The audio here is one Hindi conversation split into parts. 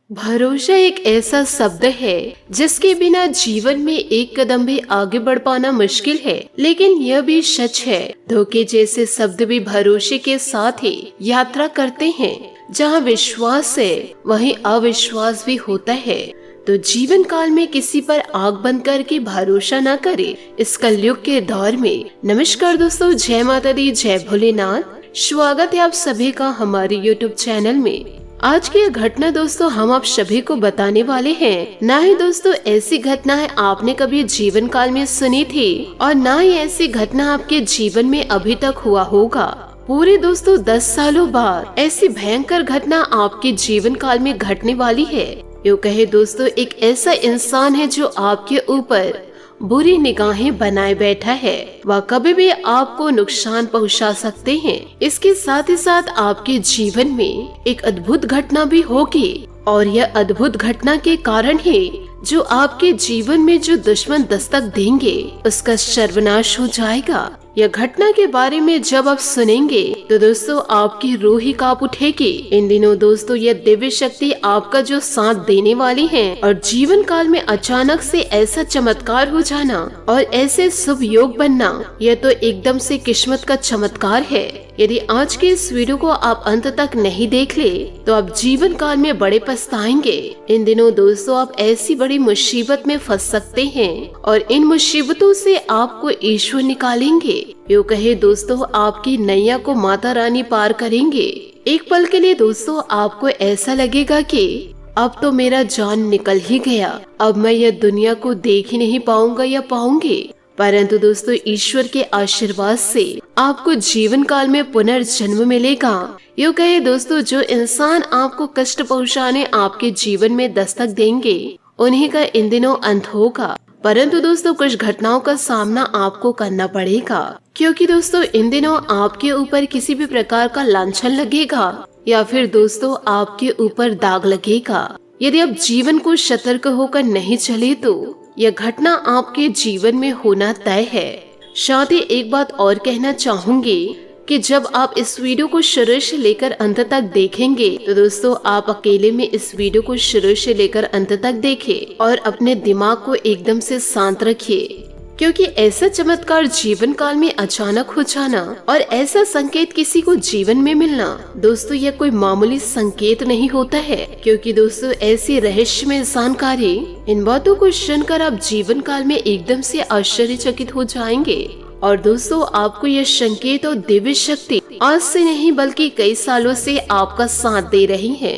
भरोसा एक ऐसा शब्द है जिसके बिना जीवन में एक कदम भी आगे बढ़ पाना मुश्किल है। लेकिन यह भी सच है, धोखे जैसे शब्द भी भरोसे के साथ ही यात्रा करते हैं। जहाँ विश्वास है वहीं अविश्वास भी होता है। तो जीवन काल में किसी पर आंख बंद करके भरोसा न करे इस कलयुग के दौर में। नमस्कार दोस्तों, जय माता दी, जय भोलेनाथ। स्वागत है आप सभी का हमारे YouTube चैनल में। आज की यह घटना दोस्तों हम आप सभी को बताने वाले हैं। ना ही दोस्तों ऐसी घटनाएं आपने कभी जीवन काल में सुनी थी और ना ही ऐसी घटना आपके जीवन में अभी तक हुआ होगा। पूरे दोस्तों 10 सालों बाद ऐसी भयंकर घटना आपके जीवन काल में घटने वाली है। यूँ कहे दोस्तों, एक ऐसा इंसान है जो आपके ऊपर बुरी निगाहें बनाए बैठा है। वह कभी भी आपको नुकसान पहुंचा सकते हैं। इसके साथ ही साथ आपके जीवन में एक अद्भुत घटना भी होगी और यह अद्भुत घटना के कारण ही जो आपके जीवन में जो दुश्मन दस्तक देंगे उसका सर्वनाश हो जाएगा। यह घटना के बारे में जब आप सुनेंगे तो दोस्तों आपकी रूह ही कांप उठेगी। इन दिनों दोस्तों यह दिव्य शक्ति आपका जो साथ देने वाली है और जीवन काल में अचानक से ऐसा चमत्कार हो जाना और ऐसे शुभ योग बनना, यह तो एकदम से किस्मत का चमत्कार है। यदि आज के इस वीडियो को आप अंत तक नहीं देख ले तो आप जीवन काल में बड़े पछताएंगे। इन दिनों दोस्तों आप ऐसी बड़ी मुसीबत में फंस सकते हैं और इन मुसीबतों से आपको ईश्वर निकालेंगे। यूँ कहे दोस्तों आपकी नैया को माता रानी पार करेंगे। एक पल के लिए दोस्तों आपको ऐसा लगेगा कि अब तो मेरा जान निकल ही गया, अब मैं यह दुनिया को देख ही नहीं पाऊंगा या पाऊंगी। परंतु दोस्तों ईश्वर के आशीर्वाद से आपको जीवन काल में पुनर्जन्म मिलेगा। यूँ कहे दोस्तों जो इंसान आपको कष्ट पहुंचाने आपके जीवन में दस्तक देंगे उन्हीं का इन दिनों अंत होगा। परंतु दोस्तों कुछ घटनाओं का सामना आपको करना पड़ेगा, क्योंकि दोस्तों इन दिनों आपके ऊपर किसी भी प्रकार का लांछन लगेगा या फिर दोस्तों आपके ऊपर दाग लगेगा। यदि आप जीवन को सतर्क होकर नहीं चले तो यह घटना आपके जीवन में होना तय है। साथ ही एक बात और कहना चाहूंगी कि जब आप इस वीडियो को शुरू से लेकर अंत तक देखेंगे तो दोस्तों आप अकेले में इस वीडियो को शुरू से लेकर अंत तक देखें और अपने दिमाग को एकदम से शांत रखिए, क्योंकि ऐसा चमत्कार जीवन काल में अचानक हो जाना और ऐसा संकेत किसी को जीवन में मिलना दोस्तों यह कोई मामूली संकेत नहीं होता है। क्योंकि दोस्तों ऐसी रहस्यमय जानकारी, इन बातों को सुनकर आप जीवन काल में एकदम से आश्चर्यचकित हो जाएंगे। और दोस्तों आपको यह संकेत और दिव्य शक्ति आज से नहीं बल्कि कई सालों से आपका साथ दे रही है।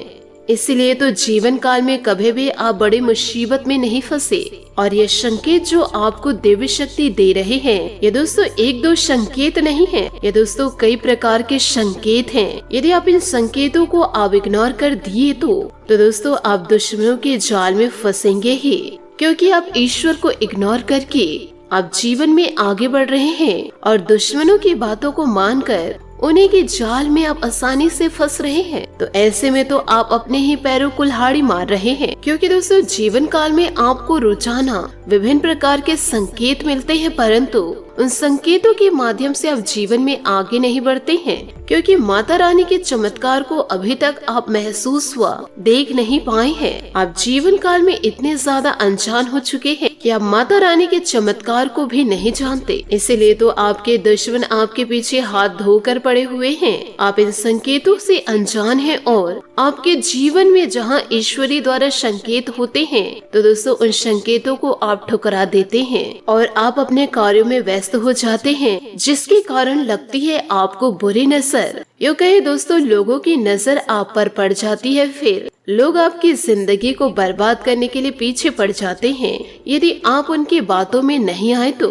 इसलिए तो जीवन काल में कभी भी आप बड़ी मुसीबत में नहीं फंसे। और ये संकेत जो आपको दिव्य शक्ति दे रहे हैं ये दोस्तों एक दो संकेत नहीं है, ये दोस्तों कई प्रकार के संकेत हैं। यदि आप इन संकेतों को आप इग्नोर कर दिए तो दोस्तों आप दुश्मनों के जाल में फंसेंगे ही, क्योंकि आप ईश्वर को इग्नोर करके आप जीवन में आगे बढ़ रहे हैं और दुश्मनों की बातों को मानकर उन्हीं के जाल में आप आसानी से फंस रहे हैं। तो ऐसे में तो आप अपने ही पैरों कुल्हाड़ी मार रहे हैं, क्योंकि दोस्तों जीवन काल में आपको रोजाना विभिन्न प्रकार के संकेत मिलते हैं, परंतु उन संकेतों के माध्यम से आप जीवन में आगे नहीं बढ़ते हैं, क्योंकि माता रानी के चमत्कार को अभी तक आप महसूस व देख नहीं पाए हैं। आप जीवन काल में इतने ज्यादा अनजान हो चुके हैं कि आप माता रानी के चमत्कार को भी नहीं जानते। इसीलिए तो आपके दुश्मन आपके पीछे हाथ धोकर पड़े हुए हैं। आप इन संकेतों से अनजान हैं और आपके जीवन में जहां ईश्वरी द्वारा संकेत होते हैं तो दोस्तों उन संकेतों को आप ठुकरा देते हैं और आप अपने कार्यों में व्यस्त हो जाते हैं, जिसके कारण लगती है आपको बुरी नजर। यूँ कहे दोस्तों लोगों की नजर आप पर पड़ जाती है, फिर लोग आपकी जिंदगी को बर्बाद करने के लिए पीछे पड़ जाते हैं यदि आप उनकी बातों में नहीं आए तो।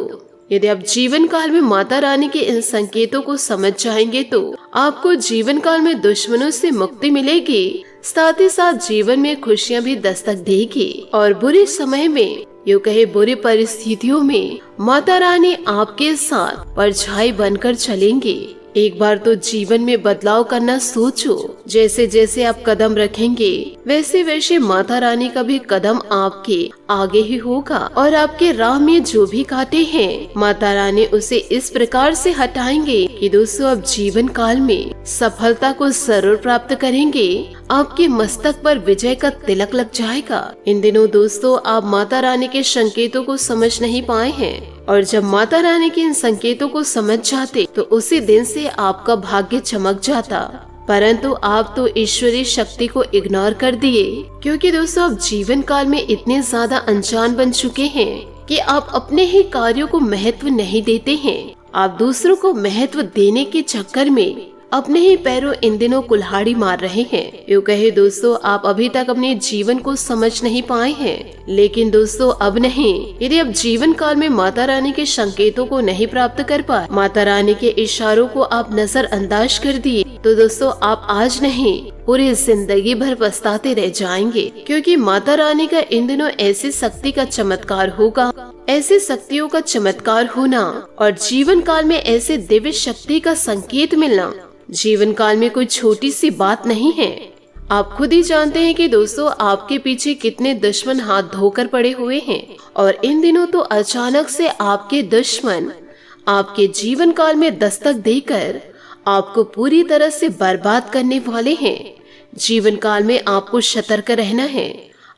यदि आप जीवन काल में माता रानी के इन संकेतों को समझ जाएंगे तो आपको जीवन काल में दुश्मनों से मुक्ति मिलेगी, साथ ही साथ जीवन में खुशियां भी दस्तक देगी और बुरे समय में, यूँ कहे बुरी परिस्थितियों में माता रानी आपके साथ परछाई बनकर चलेंगी। एक बार तो जीवन में बदलाव करना सोचो। जैसे जैसे आप कदम रखेंगे वैसे वैसे माता रानी का भी कदम आपके आगे ही होगा और आपके राह में जो भी कांटे हैं माता रानी उसे इस प्रकार से हटाएंगे कि दोस्तों आप जीवन काल में सफलता को जरूर प्राप्त करेंगे। आपके मस्तक पर विजय का तिलक लग जाएगा। इन दिनों दोस्तों आप माता रानी के संकेतों को समझ नहीं पाए हैं और जब माता रानी के इन संकेतों को समझ जाते तो उसी दिन से आपका भाग्य चमक जाता। परंतु आप तो ईश्वरीय शक्ति को इग्नोर कर दिए, क्योंकि दोस्तों आप जीवन काल में इतने ज्यादा अनजान बन चुके हैं कि आप अपने ही कार्यों को महत्व नहीं देते हैं। आप दूसरों को महत्व देने के चक्कर में अपने ही पैरों इन दिनों कुल्हाड़ी मार रहे हैं। यूँ कहे दोस्तों आप अभी तक अपने जीवन को समझ नहीं पाए हैं, लेकिन दोस्तों अब नहीं। यदि आप जीवन काल में माता रानी के संकेतों को नहीं प्राप्त कर पाए, माता रानी के इशारों को आप नजरअंदाज कर दिए, तो दोस्तों आप आज नहीं पूरी जिंदगी भर पछताते रह जाएंगे। क्योंकि माता रानी का इन दिनों ऐसी शक्ति का चमत्कार होगा, ऐसी शक्तियों का चमत्कार होना और जीवन काल में ऐसे दिव्य शक्ति का संकेत मिलना जीवन काल में कोई छोटी सी बात नहीं है। आप खुद ही जानते हैं कि दोस्तों आपके पीछे कितने दुश्मन हाथ धोकर पड़े हुए हैं और इन दिनों तो अचानक से आपके दुश्मन आपके जीवन काल में दस्तक देकर आपको पूरी तरह से बर्बाद करने वाले हैं। जीवन काल में आपको सतर्क रहना है।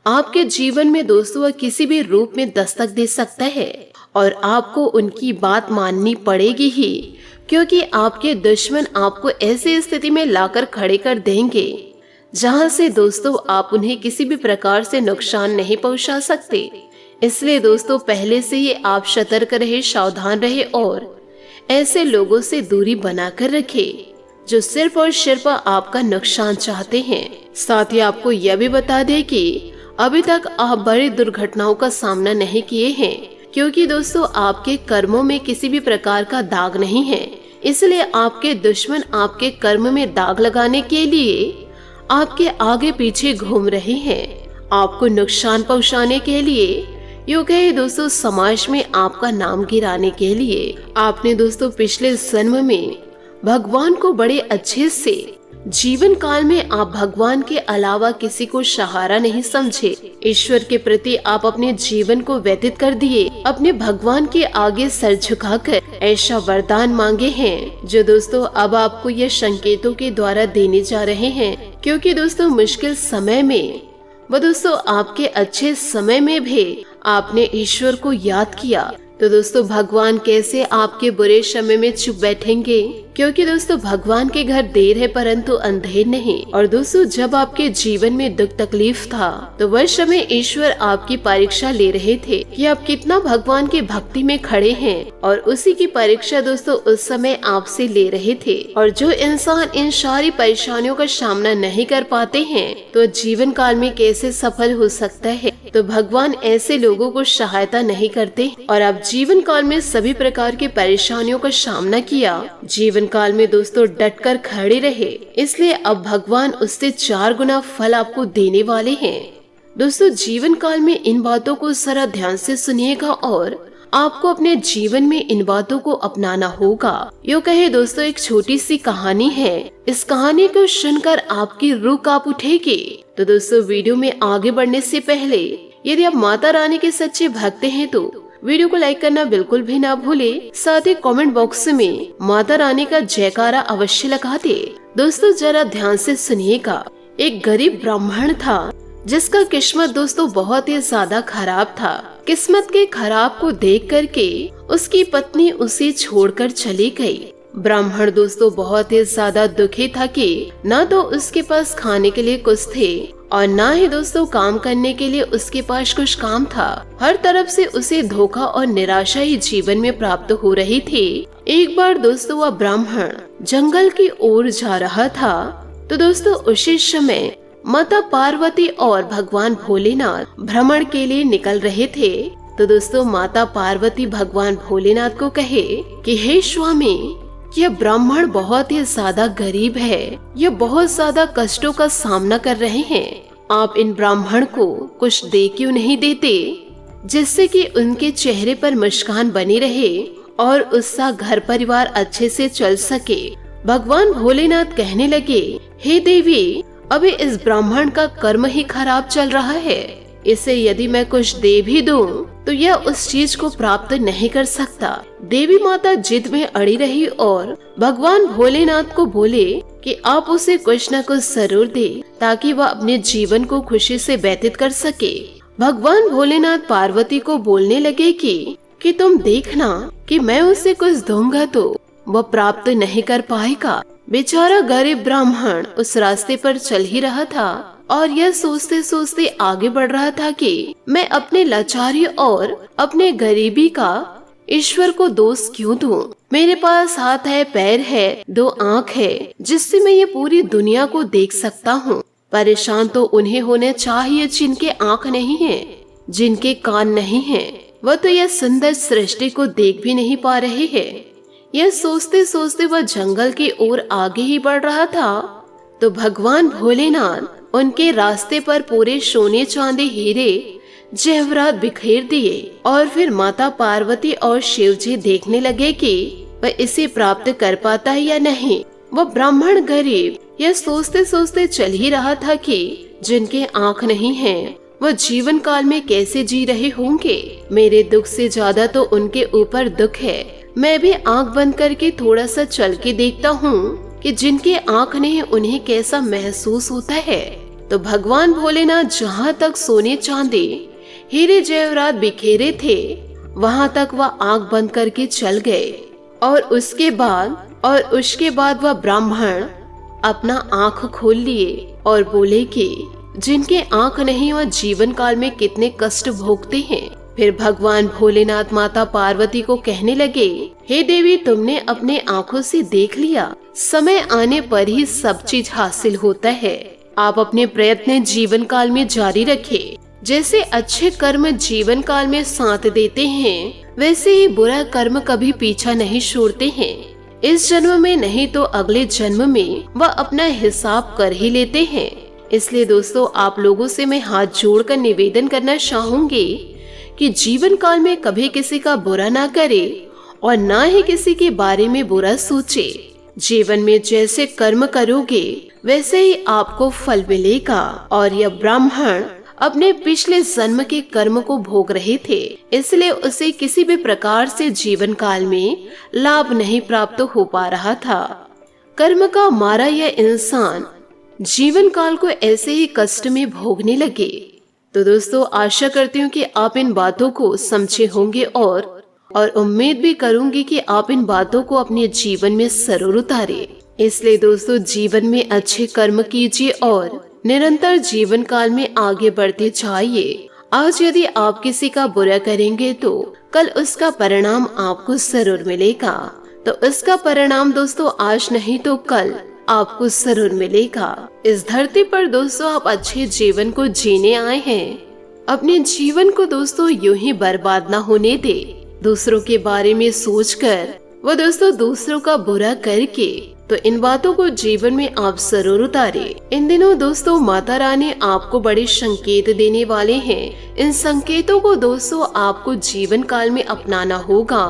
आपके जीवन में दोस्तों वह किसी भी रूप में दस्तक दे सकता है और आपको उनकी बात माननी पड़ेगी ही, क्योंकि आपके दुश्मन आपको ऐसी स्थिति में लाकर खड़े कर देंगे जहां से दोस्तों आप उन्हें किसी भी प्रकार से नुकसान नहीं पहुंचा सकते। इसलिए दोस्तों पहले से ही आप सतर्क रहे, सावधान रहे और ऐसे लोगों से दूरी बनाकर रखे जो सिर्फ और सिर्फ आपका नुकसान चाहते हैं। साथ ही आपको यह भी बता दें कि अभी तक आप बड़ी दुर्घटनाओं का सामना नहीं किए हैं, क्योंकि दोस्तों आपके कर्मों में किसी भी प्रकार का दाग नहीं है। इसलिए आपके दुश्मन आपके कर्म में दाग लगाने के लिए आपके आगे पीछे घूम रहे हैं, आपको नुकसान पहुंचाने के लिए, यूँ कहे दोस्तों समाज में आपका नाम गिराने के लिए। आपने दोस्तों पिछले जन्म में भगवान को बड़े अच्छे से, जीवन काल में आप भगवान के अलावा किसी को सहारा नहीं समझे। ईश्वर के प्रति आप अपने जीवन को व्यतीत कर दिए। अपने भगवान के आगे सर झुकाकर ऐसा वरदान मांगे हैं जो दोस्तों अब आपको ये संकेतों के द्वारा देने जा रहे हैं। क्योंकि दोस्तों मुश्किल समय में वो दोस्तों आपके अच्छे समय में भी आपने ईश्वर को याद किया, तो दोस्तों भगवान कैसे आपके बुरे समय में चुप बैठेंगे। क्योंकि दोस्तों भगवान के घर देर है परंतु अंधेर नहीं। और दोस्तों जब आपके जीवन में दुख तकलीफ था तो वह समय ईश्वर आपकी परीक्षा ले रहे थे कि आप कितना भगवान की भक्ति में खड़े हैं, और उसी की परीक्षा दोस्तों उस समय आपसे ले रहे थे। और जो इंसान इन सारी परेशानियों का सामना नहीं कर पाते हैं तो जीवन काल में कैसे सफल हो सकता है। तो भगवान ऐसे लोगों को सहायता नहीं करते और आप जीवन काल में सभी प्रकार की परेशानियों का सामना किया, जीवन काल में दोस्तों डटकर खड़े रहे, इसलिए अब भगवान उससे 4 गुना फल आपको देने वाले हैं। दोस्तों जीवन काल में इन बातों को जरा ध्यान से सुनिएगा और आपको अपने जीवन में इन बातों को अपनाना होगा। यूँ कहे दोस्तों एक छोटी सी कहानी है, इस कहानी को सुनकर आपकी रूह कांप उठेगी। तो दोस्तों वीडियो में आगे बढ़ने से पहले यदि आप माता रानी के सच्चे भक्त हैं तो वीडियो को लाइक करना बिल्कुल भी ना भूले। साथ ही कमेंट बॉक्स में माता रानी का जयकारा अवश्य लगा दे। दोस्तों जरा ध्यान से सुनिएगा। एक गरीब ब्राह्मण था जिसका किस्मत दोस्तों बहुत ही ज्यादा खराब था। किस्मत के खराब को देख करके उसकी पत्नी उसे छोड़कर चली गई। ब्राह्मण दोस्तों बहुत ही ज्यादा दुखी था कि न तो उसके पास खाने के लिए कुछ थे और ना ही दोस्तों काम करने के लिए उसके पास कुछ काम था। हर तरफ से उसे धोखा और निराशा ही जीवन में प्राप्त हो रही थी। एक बार दोस्तों वह ब्राह्मण जंगल की ओर जा रहा था तो दोस्तों उसी समय माता पार्वती और भगवान भोलेनाथ भ्रमण के लिए निकल रहे थे। तो दोस्तों माता पार्वती भगवान भोलेनाथ को कहे कि हे स्वामी, यह ब्राह्मण बहुत ही ज्यादा गरीब है, यह बहुत ज्यादा कष्टों का सामना कर रहे हैं। आप इन ब्राह्मण को कुछ दे क्यों नहीं देते जिससे कि उनके चेहरे पर मुस्कान बनी रहे और उसका घर परिवार अच्छे से चल सके। भगवान भोलेनाथ कहने लगे, हे देवी, अभी इस ब्राह्मण का कर्म ही खराब चल रहा है। इसे यदि मैं कुछ दे भी दूं, तो यह उस चीज को प्राप्त नहीं कर सकता। देवी माता जिद में अड़ी रही और भगवान भोलेनाथ को बोले कि आप उसे कुछ न कुछ जरूर दे, ताकि वह अपने जीवन को खुशी से व्यतीत कर सके। भगवान भोलेनाथ पार्वती को बोलने लगे कि तुम देखना कि मैं उसे कुछ दूंगा तो वह प्राप्त नहीं कर पाएगा। बेचारा गरीब ब्राह्मण उस रास्ते पर चल ही रहा था और यह सोचते सोचते आगे बढ़ रहा था कि मैं अपने लाचारी और अपने गरीबी का ईश्वर को दोष क्यों दूं? मेरे पास हाथ है, पैर है, 2 आँख है, जिससे मैं ये पूरी दुनिया को देख सकता हूँ। परेशान तो उन्हें होने चाहिए जिनके आँख नहीं है, जिनके कान नहीं है। वह तो यह सुंदर सृष्टि को देख भी नहीं पा रहे हैं। यह सोचते सोचते वह जंगल की ओर आगे ही बढ़ रहा था, तो भगवान भोलेनाथ उनके रास्ते पर पूरे सोने चांदी हीरे जेवरात बिखेर दिए और फिर माता पार्वती और शिव जी देखने लगे कि वह इसे प्राप्त कर पाता है या नहीं। वह ब्राह्मण गरीब यह सोचते सोचते चल ही रहा था कि जिनके आँख नहीं हैं, वह जीवन काल में कैसे जी रहे होंगे। मेरे दुख से ज्यादा तो उनके ऊपर दुख है। मैं भी आँख बंद करके थोड़ा सा चल के देखता हूँ कि जिनके आँख नहीं उन्हें कैसा महसूस होता है। तो भगवान भोलेनाथ जहाँ तक सोने चांदी हीरे जेवरात बिखेरे थे, वहाँ तक वह आँख बंद करके चल गए। और उसके बाद वह ब्राह्मण अपना आँख खोल लिए और बोले कि जिनके आँख नहीं वह जीवन काल में कितने कष्ट भोगते हैं। फिर भगवान भोलेनाथ माता पार्वती को कहने लगे, हे देवी, तुमने अपने आँखों से देख लिया, समय आने पर ही सब चीज हासिल होता है। आप अपने प्रयत्न जीवन काल में जारी रखें। जैसे अच्छे कर्म जीवन काल में साथ देते हैं, वैसे ही बुरा कर्म कभी पीछा नहीं छोड़ते हैं। इस जन्म में नहीं तो अगले जन्म में वह अपना हिसाब कर ही लेते हैं। इसलिए दोस्तों, आप लोगों से मैं हाथ जोड़कर निवेदन करना चाहूंगी कि जीवन काल में कभी किसी का बुरा ना करे और ना ही किसी के बारे में बुरा सोचे। जीवन में जैसे कर्म करोगे वैसे ही आपको फल मिलेगा। और यह ब्राह्मण अपने पिछले जन्म के कर्म को भोग रहे थे, इसलिए उसे किसी भी प्रकार से जीवन काल में लाभ नहीं प्राप्त हो पा रहा था। कर्म का मारा यह इंसान जीवन काल को ऐसे ही कष्ट में भोगने लगे। तो दोस्तों, आशा करती हूँ कि आप इन बातों को समझे होंगे और उम्मीद भी करूंगी कि आप इन बातों को अपने जीवन में जरूर उतारें। इसलिए दोस्तों, जीवन में अच्छे कर्म कीजिए और निरंतर जीवन काल में आगे बढ़ते जाइए। आज यदि आप किसी का बुरा करेंगे तो कल उसका परिणाम आपको जरूर मिलेगा। तो इसका परिणाम दोस्तों आज नहीं तो कल आपको जरूर मिलेगा। इस धरती पर दोस्तों आप अच्छे जीवन को जीने आए हैं। अपने जीवन को दोस्तों यूं ही बर्बाद न होने दे। दूसरों के बारे में सोचकर वो दोस्तों दूसरों का बुरा करके तो इन बातों को जीवन में आप जरूर उतारे। इन दिनों दोस्तों माता रानी आपको बड़े संकेत देने वाले हैं। इन संकेतों को दोस्तों आपको जीवन काल में अपनाना होगा,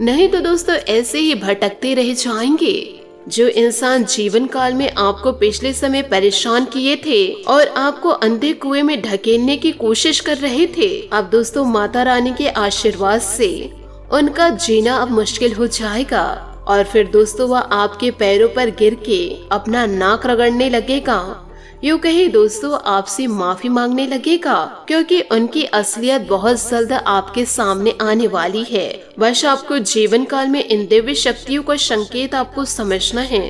नहीं तो दोस्तों ऐसे ही भटकते रह जाएंगे। जो इंसान जीवन काल में आपको पिछले समय परेशान किए थे और आपको अंधे कुएं में ढकेलने की कोशिश कर रहे थे, अब दोस्तों माता रानी के आशीर्वाद से उनका जीना अब मुश्किल हो जाएगा। और फिर दोस्तों वह आपके पैरों पर गिर के अपना नाक रगड़ने लगेगा, यूँ कहीं दोस्तों आपसे माफी मांगने लगेगा, क्योंकि उनकी असलियत बहुत जल्द आपके सामने आने वाली है। बस आपको जीवन काल में इन दिव्य शक्तियों का संकेत आपको समझना है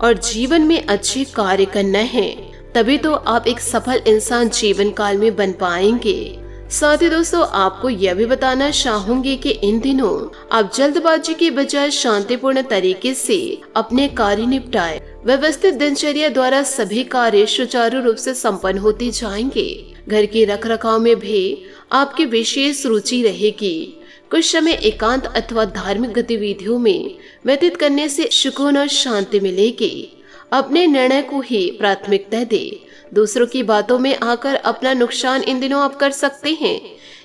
और जीवन में अच्छे कार्य करना है, तभी तो आप एक सफल इंसान जीवन काल में बन पाएंगे। साथ ही दोस्तों आपको यह भी बताना चाहूंगी कि इन दिनों आप जल्दबाजी के बजाय शांतिपूर्ण तरीके से अपने कार्य निपटाए। व्यवस्थित दिनचर्या द्वारा सभी कार्य सुचारू रूप से संपन्न होते जाएंगे। घर के रखरखाव में भी आपकी विशेष रुचि रहेगी। कुछ समय एकांत अथवा धार्मिक गतिविधियों में व्यतीत करने से सुकून और शांति मिलेगी। अपने निर्णय को ही प्राथमिकता दे। दूसरों की बातों में आकर अपना नुकसान इन दिनों आप कर सकते हैं।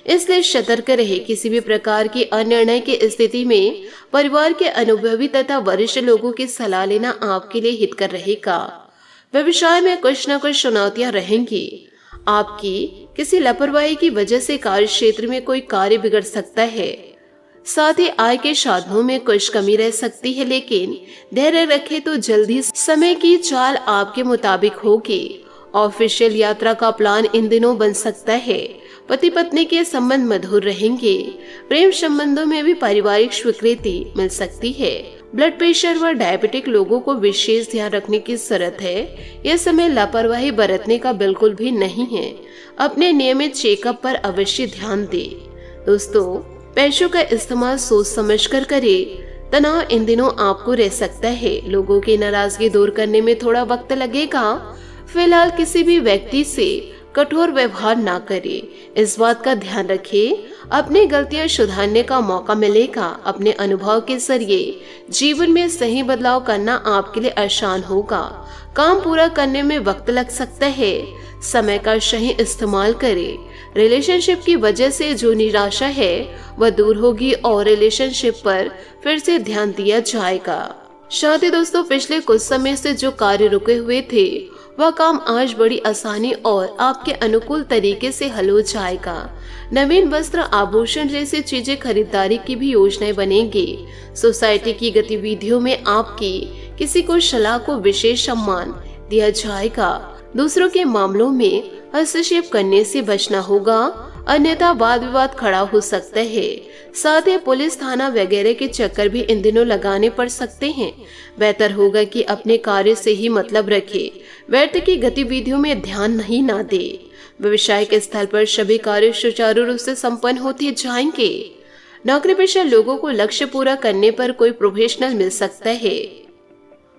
इसलिए सतर्क रहे। किसी भी प्रकार की अनिर्णय की स्थिति में परिवार के अनुभवी तथा वरिष्ठ लोगों की सलाह लेना आपके लिए हितकर रहेगा। व्यवसाय में कुछ न कुछ चुनौतियां रहेंगी। आपकी किसी लापरवाही की वजह से कार्य क्षेत्र में कोई कार्य बिगड़ सकता है। साथ ही आय के साधनों में कुछ कमी रह सकती है, लेकिन धैर्य रखें तो जल्दी समय की चाल आपके मुताबिक होगी। ऑफिशियल यात्रा का प्लान इन दिनों बन सकता है। पति पत्नी के संबंध मधुर रहेंगे। प्रेम संबंधों में भी पारिवारिक स्वीकृति मिल सकती है। ब्लड प्रेशर व डायबिटिक लोगों को विशेष ध्यान रखने की जरूरत है। यह समय लापरवाही बरतने का बिल्कुल भी नहीं है। अपने नियमित चेकअप पर अवश्य ध्यान दें। दोस्तों, पैसों का इस्तेमाल सोच समझकर करें। तनाव इन दिनों आपको रह सकता है। लोगों की नाराजगी दूर करने में थोड़ा वक्त लगेगा। फिलहाल किसी भी व्यक्ति से कठोर व्यवहार ना करें। इस बात का ध्यान रखें। अपनी गलतियां सुधारने का मौका मिलेगा। अपने अनुभव के जरिए जीवन में सही बदलाव करना आपके लिए आसान होगा। काम पूरा करने में वक्त लग सकता है। समय का सही इस्तेमाल करें। रिलेशनशिप की वजह से जो निराशा है वह दूर होगी और रिलेशनशिप पर फिर से ध्यान दिया जाएगा। साथ ही दोस्तों, पिछले कुछ समय से जो कार्य रुके हुए थे वह काम आज बड़ी आसानी और आपके अनुकूल तरीके से हल हो जाएगा। नवीन वस्त्र, आभूषण जैसी चीजें खरीदारी की भी योजनाएं बनेंगी। सोसाइटी की गतिविधियों में आपकी किसी को सलाह को विशेष सम्मान दिया जाएगा। दूसरों के मामलों में हस्तक्षेप करने से बचना होगा, अन्यथा वाद विवाद खड़ा हो सकता है। साथ ही पुलिस थाना वगैरह के चक्कर भी इन दिनों लगाने पड़ सकते हैं। बेहतर होगा कि अपने कार्य से ही मतलब रखें। व्यर्थ की गतिविधियों में ध्यान नहीं ना दे। व्यवसायिक स्थल पर सभी कार्य सुचारू रूप से संपन्न होते जाएंगे। नौकरी पेशा लोगों को लक्ष्य पूरा करने पर कोई प्रोफेशनल मिल सकता है,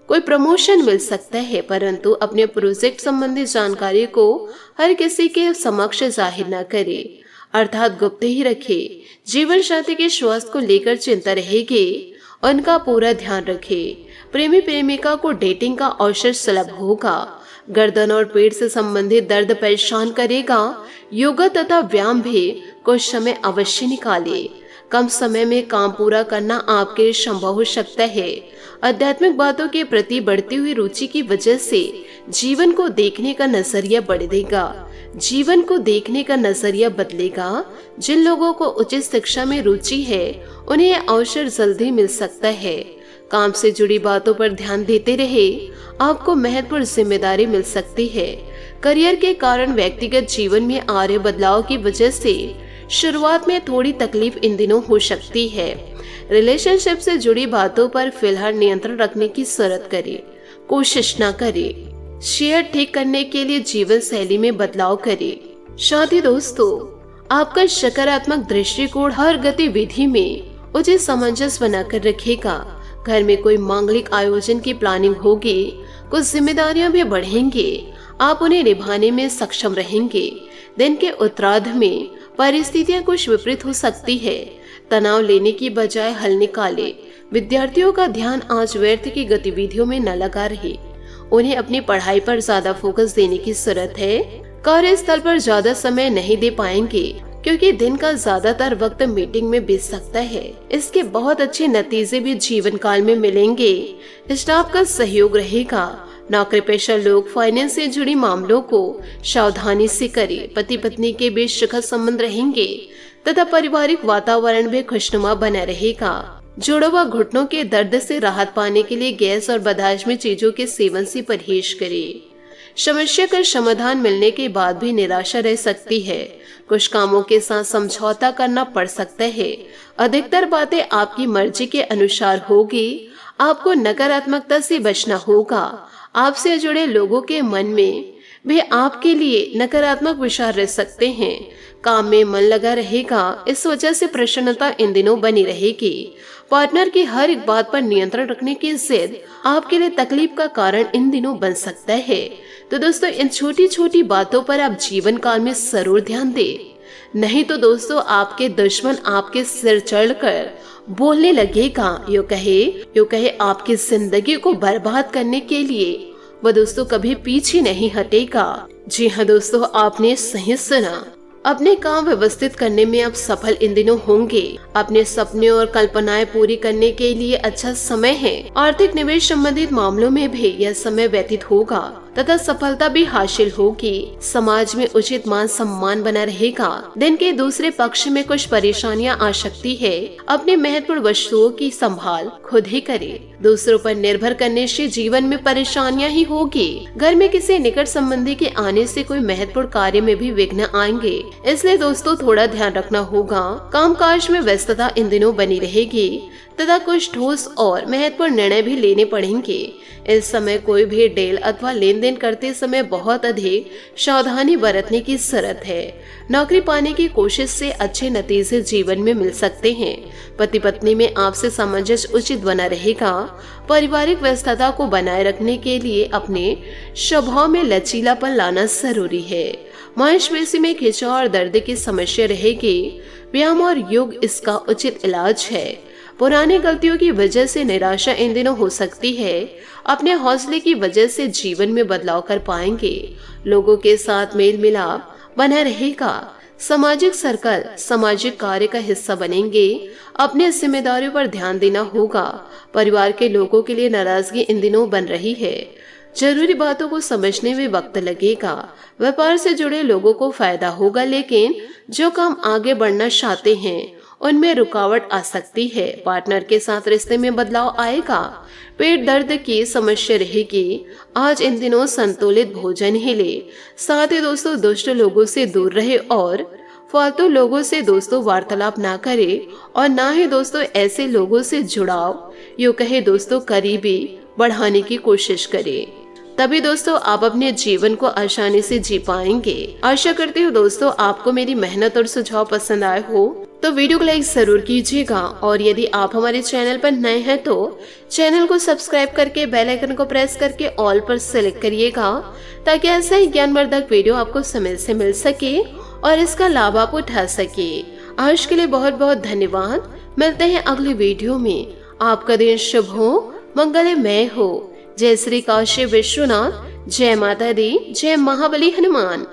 कोई प्रमोशन मिल सकता है, परंतु अपने प्रोजेक्ट संबंधी जानकारी को हर किसी के समक्ष जाहिर न करे, अर्थात गुप्त ही रखे। जीवन साथी के स्वास्थ्य को लेकर चिंता रहेगी, उनका पूरा ध्यान रखे। प्रेमी प्रेमिका को डेटिंग का अवसर सुलभ होगा। गर्दन और पेट से संबंधित दर्द परेशान करेगा। योगा तथा व्यायाम भी कुछ समय अवश्य निकाले। कम समय में काम पूरा करना आपके लिए संभव हो सकता है। आध्यात्मिक बातों के प्रति बढ़ती हुई रुचि की वजह से जीवन को देखने का नजरिया बढ़ेगा। जीवन को देखने का नजरिया बदलेगा। जिन लोगों को उचित शिक्षा में रुचि है उन्हें यह अवसर जल्दी मिल सकता है। काम से जुड़ी बातों पर ध्यान देते रहे। आपको महत्वपूर्ण जिम्मेदारी मिल सकती है। करियर के कारण व्यक्तिगत जीवन में आ रहे बदलाव की वजह से शुरुआत में थोड़ी तकलीफ इन दिनों हो सकती है। रिलेशनशिप से जुड़ी बातों पर फिलहाल नियंत्रण रखने की जरूरत करें, कोशिश न करें। शेयर ठीक करने के लिए जीवन शैली में बदलाव करें। साथ ही दोस्तों, आपका सकारात्मक दृष्टिकोण हर गतिविधि में उचित सामंजस्य बनाकर रखेगा। घर में कोई मांगलिक आयोजन की प्लानिंग होगी। कुछ जिम्मेदारियां भी बढ़ेंगी। आप उन्हें निभाने में सक्षम रहेंगे। दिन के उत्तरार्ध में परिस्थितियां कुछ विपरीत हो सकती है। तनाव लेने की बजाय हल निकाले। विद्यार्थियों का ध्यान आज व्यर्थ की गतिविधियों में न लगा रहे। उन्हें अपनी पढ़ाई पर ज्यादा फोकस देने की जरूरत है। कार्यस्थल पर ज्यादा समय नहीं दे पाएंगे क्योंकि दिन का ज्यादातर वक्त मीटिंग में बीत सकता है। इसके बहुत अच्छे नतीजे भी जीवन काल में मिलेंगे। स्टाफ का सहयोग रहेगा। नौकरी पेशा लोग फाइनेंस से जुड़ी मामलों को सावधानी से करें। पति पत्नी के बीच सुखद संबंध रहेंगे तथा पारिवारिक वातावरण भी खुशनुमा बना रहेगा। जोड़ों व घुटनों के दर्द से राहत पाने के लिए गैस और बदहजमी चीजों के सेवन से परहेज करें। समस्या का समाधान मिलने के बाद भी निराशा रह सकती है। कुछ कामों के साथ समझौता करना पड़ सकता है। अधिकतर बातें आपकी मर्जी के अनुसार होगी। आपको नकारात्मकता से बचना होगा। आपसे जुड़े लोगों के मन में भी आपके लिए नकारात्मक विचार रह सकते हैं। काम में मन लगा रहेगा, इस वजह से प्रसन्नता इन दिनों बनी रहेगी। पार्टनर की हर एक बात पर नियंत्रण रखने की जिद आपके लिए तकलीफ का कारण इन दिनों बन सकता है। तो दोस्तों, इन छोटी छोटी बातों पर आप जीवन काल में जरूर ध्यान दें, नहीं तो दोस्तों आपके दुश्मन आपके सिर चढ़कर बोलने लगेगा। यो कहे आपकी जिंदगी को बर्बाद करने के लिए वह दोस्तों कभी पीछे नहीं हटेगा। जी हाँ दोस्तों, आपने सही सुना। अपने काम व्यवस्थित करने में आप सफल इन दिनों होंगे। अपने सपने और कल्पनाएं पूरी करने के लिए अच्छा समय है। आर्थिक निवेश संबंधित मामलों में भी यह समय व्यतीत होगा तथा सफलता भी हासिल होगी। समाज में उचित मान सम्मान बना रहेगा। दिन के दूसरे पक्ष में कुछ परेशानियां आ सकती है। अपनी महत्वपूर्ण वस्तुओं की संभाल खुद ही करें। दूसरों पर निर्भर करने से जीवन में परेशानियां ही होगी। घर में किसी निकट संबंधी के आने से कोई महत्वपूर्ण कार्य में भी विघ्न आएंगे, इसलिए दोस्तों थोड़ा ध्यान रखना होगा। कामकाज में व्यस्तता इन दिनों बनी रहेगी तथा कुछ ठोस और महत्वपूर्ण निर्णय भी लेने पड़ेंगे। इस समय कोई भी डील अथवा लेन देन करते समय बहुत अधिक सावधानी बरतने की जरूरत है। नौकरी पाने की कोशिश से अच्छे नतीजे जीवन में मिल सकते हैं। पति पत्नी में आपसे सामंजस्य उचित बना रहेगा। पारिवारिक व्यस्तता को बनाए रखने के लिए अपने स्वभाव में लचीलापन लाना जरूरी है। मांसपेशी में खिंचाव और दर्द की समस्या रहेगी। व्यायाम और योग इसका उचित इलाज है। पुरानी गलतियों की वजह से निराशा इन दिनों हो सकती है। अपने हौसले की वजह से जीवन में बदलाव कर पाएंगे। लोगों के साथ मेल मिलाप बना रहेगा। सामाजिक सर्कल सामाजिक कार्य का हिस्सा बनेंगे। अपने जिम्मेदारियों पर ध्यान देना होगा। परिवार के लोगों के लिए नाराजगी इन दिनों बन रही है। जरूरी बातों को समझने में वक्त लगेगा। व्यापार से जुड़े लोगों को फायदा होगा, लेकिन जो काम आगे बढ़ना चाहते हैं उनमें रुकावट आ सकती है। पार्टनर के साथ रिश्ते में बदलाव आएगा। पेट दर्द की समस्या रहेगी। आज इन दिनों संतुलित भोजन ही ले। साथ ही दोस्तों दुष्ट लोगों से दूर रहे और फालतू लोगों से दोस्तों वार्तालाप ना करे और ना ही दोस्तों ऐसे लोगों से जुड़ाव यूं कहे दोस्तों करीबी बढ़ाने की कोशिश करे। तभी दोस्तों आप अपने जीवन को आसानी से जी पाएंगे। आशा करती हूँ दोस्तों आपको मेरी मेहनत और सुझाव पसंद आए हो तो वीडियो को लाइक जरूर कीजिएगा और यदि आप हमारे चैनल पर नए हैं तो चैनल को सब्सक्राइब करके बेल आइकन को प्रेस करके ऑल पर सेलेक्ट करिएगा, ताकि ऐसा ही ज्ञानवर्धक वीडियो आपको समय से मिल सके और इसका लाभ आप उठा सके। आज के लिए बहुत बहुत धन्यवाद। मिलते हैं अगले वीडियो में। आपका दिन शुभ हो, मंगलमय हो। जय श्री काशी विश्वनाथ। जय माता दी। जय महाबली हनुमान।